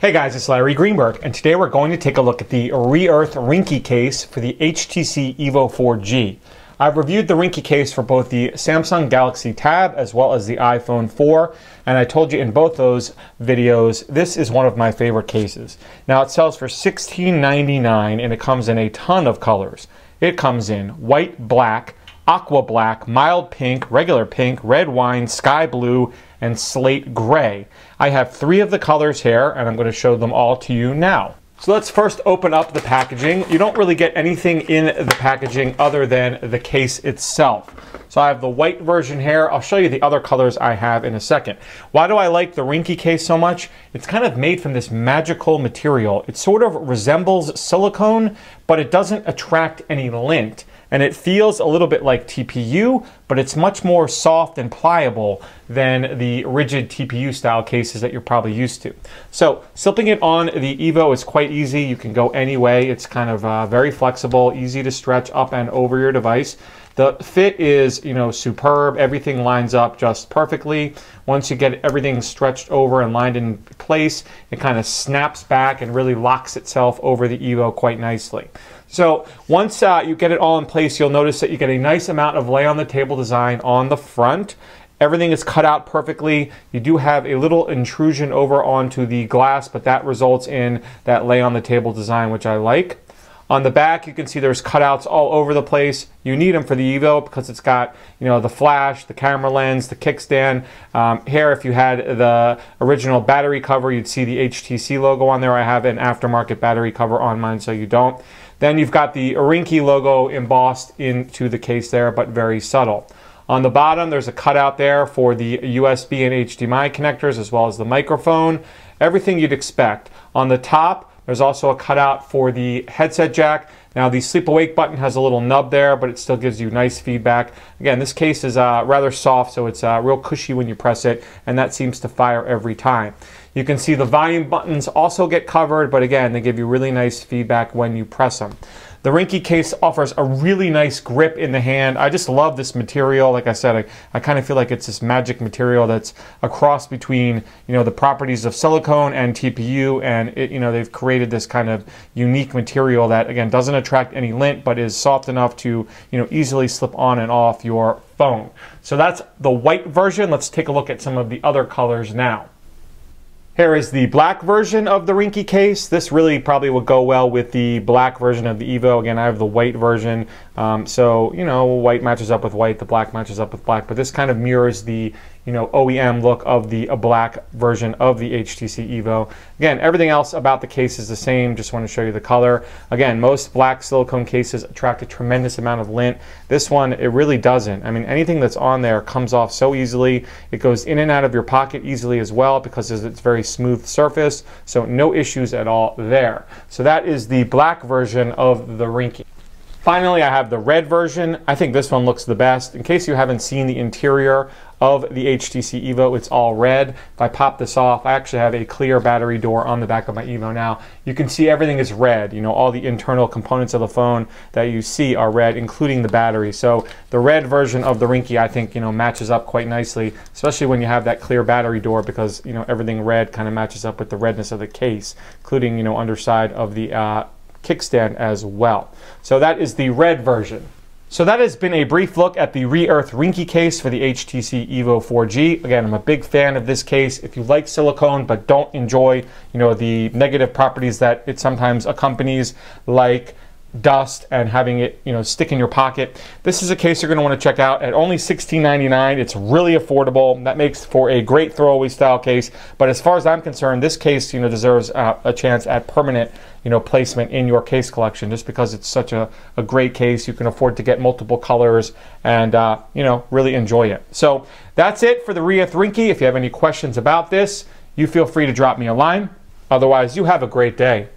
Hey guys, it's Larry Greenberg, and today we're going to take a look at the Rearth Ringke case for the HTC EVO 4G. I've reviewed the Ringke case for both the Samsung Galaxy Tab as well as the iPhone 4, and I told you in both those videos, this is one of my favorite cases. Now it sells for $16.99 and it comes in a ton of colors. It comes in white, black, aqua black, mild pink, regular pink, red wine, sky blue, and slate gray. I have 3 of the colors here, and I'm going to show them all to you now. So let's first open up the packaging. You don't really get anything in the packaging other than the case itself. So I have the white version here. I'll show you the other colors I have in a second. Why do I like the Ringke case so much? It's kind of made from this magical material. It sort of resembles silicone, but it doesn't attract any lint. And it feels a little bit like TPU, but it's much more soft and pliable than the rigid TPU style cases that you're probably used to. So slipping it on the EVO is quite easy. You can go any way. It's kind of very flexible, easy to stretch up and over your device. The fit is, superb. Everything lines up just perfectly. Once you get everything stretched over and lined in place, it kind of snaps back and really locks itself over the EVO quite nicely. So once you get it all in place, you'll notice that you get a nice amount of lay on the table design on the front. Everything is cut out perfectly. You do have a little intrusion over onto the glass, but that results in that lay on the table design, which I like. On the back, you can see there's cutouts all over the place. You need them for the EVO because it's got, the flash, the camera lens, the kickstand. Here, if you had the original battery cover, you'd see the HTC logo on there. I have an aftermarket battery cover on mine, so you don't. Then you've got the Ringke logo embossed into the case there, but very subtle. On the bottom, there's a cutout there for the USB and HDMI connectors, as well as the microphone. Everything you'd expect. On the top, there's also a cutout for the headset jack. Now the sleep awake button has a little nub there, but it still gives you nice feedback. Again, this case is rather soft, so it's real cushy when you press it, and that seems to fire every time. You can see the volume buttons also get covered, but again, they give you really nice feedback when you press them. The Ringke case offers a really nice grip in the hand. I just love this material. Like I said, I kind of feel like it's this magic material that's a cross between, the properties of silicone and TPU, and they've created this kind of unique material that, again, doesn't attract any lint, but is soft enough to, easily slip on and off your phone. So that's the white version. Let's take a look at some of the other colors now. Here is the black version of the Ringke case. This really probably would go well with the black version of the EVO. Again, I have the white version. So, white matches up with white, the black matches up with black, but this kind of mirrors the, OEM look of the black version of the HTC EVO. Again, everything else about the case is the same. Just want to show you the color. Again, most black silicone cases attract a tremendous amount of lint. This one, it really doesn't. I mean, anything that's on there comes off so easily. It goes in and out of your pocket easily as well because it's very smooth surface, so no issues at all there. So that is the black version of the Ringke. Finally, I have the red version. I think this one looks the best. In case you haven't seen the interior of the HTC EVO, it's all red. If I pop this off, I actually have a clear battery door on the back of my EVO now. You can see everything is red. All the internal components of the phone that you see are red, including the battery. So the red version of the Ringke, I think, matches up quite nicely, especially when you have that clear battery door, because, everything red kind of matches up with the redness of the case, including, underside of the kickstand as well. So that is the red version. So that has been a brief look at the Rearth Ringke case for the HTC EVO 4G. Again, I'm a big fan of this case. If you like silicone but don't enjoy, the negative properties that it sometimes accompanies, like dust and having it stick in your pocket, this is a case you're going to want to check out at only $16.99. It's really affordable. That makes for a great throwaway style case, but as far as I'm concerned, this case deserves a chance at permanent placement in your case collection, just because it's such a great case. You can afford to get multiple colors and really enjoy it. So that's it for the Rearth Ringke. If you have any questions about this, you feel free to drop me a line. Otherwise, you have a great day.